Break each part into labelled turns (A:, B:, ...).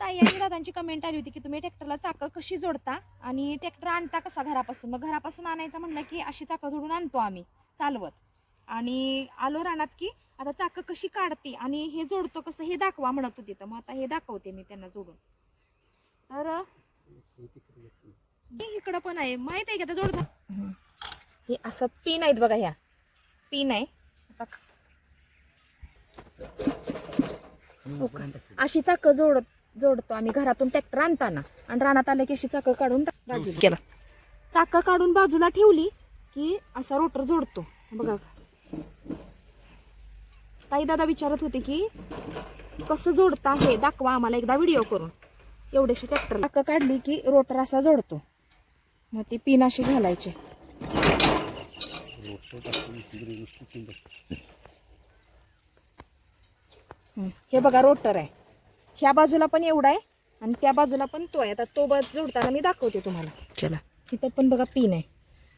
A: ताई आणि दादांची कमेंट आली होती की तुम्ही ट्रॅक्टरला चाकं कशी जोडता आणि ट्रॅक्टर आणता कसा घरापासून. मग घरापासून आणायचं म्हणलं की अशी चाकं जोडून आणतो आम्ही चालवत. आणि आलो रानात की आता चाकं कशी काढते आणि हे जोडतो कसं हे दाखवा म्हणत होती. तर मग आता हे दाखवते मी त्यांना जोडून. तर इकडं पण आहे माहित आहे का ते जोडता. हे असं पिन आहेत बघा, ह्या पिन आहे. अशी चाकं जोडतो आम्ही घरातून ट्रॅक्टर आणताना. आणि रानात आलं की अशी चाकं काढून बाजूला केला, चाकं काढून बाजूला ठेवली की असा रोटर जोडतो बघा. ताई दादा विचारत होते की कसं जोडता हे दाखवा आम्हाला एकदा व्हिडिओ करून. एवढेशी ट्रॅक्टर चाकं काढली की रोटर असा जोडतो. मग ती पिन अशी घालायची. हे बघा रोटर आहे, ह्या बाजूला पण एवढा आहे आणि त्या बाजूला पण तो आहे. आता तो जोडताना मी दाखवते तुम्हाला. चला, तिथं पण बघा पिन आहे.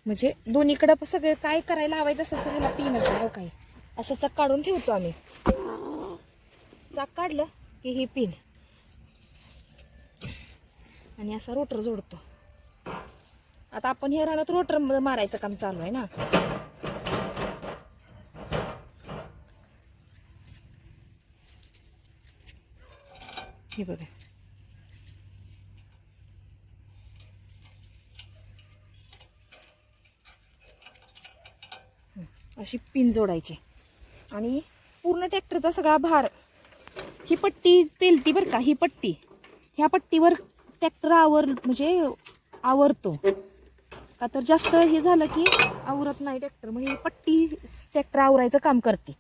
A: म्हणजे दोन्हीकडं सगळं काय करायला लावायचं असेल तर ह्याला पिनच आहे. काय असं चाक काढून ठेवतो आम्ही. चाक काढलं की ही पिन आणि असा रोटर जोडतो. आता आपण हे रानात रोटर मारायचं काम चालू आहे ना. हे बघा, अशी पिन जोडायची आणि पूर्ण ट्रॅक्टरचा सगळा भार ही पट्टी पेलती बरं का. ही पट्टी, ह्या पट्टीवर ट्रॅक्टर म्हणजे आवरतो का. तर जास्त हे झालं की आवरत नाही ट्रॅक्टर. मग ही पट्टी ट्रॅक्टर आवरायचं काम करते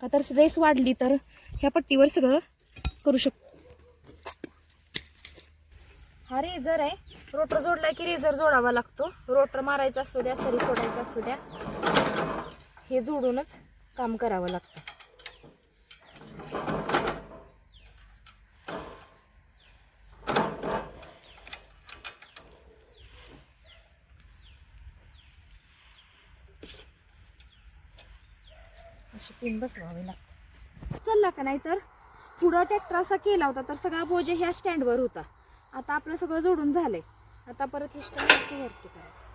A: का. तर रेस वाढली तर ह्या पट्टीवर सगळं करू शकतो. हा रेझर आहे, रोटर जोडलाय की रेझर जोडावा लागतो. रोटर मारायचा असू द्या, सरी सोडायचा असू द्या, हे जोडूनच काम करावं लागतं. अशी पिन बसवावी लागते. चलला का नाही तर पुढं ट्रॅक्टर असा केला होता तर सगळा बोजे ह्या स्टँडवर होता. आता आपलं सगळं जोडून झालंय. आता परत हे स्टँड वरती करायचं.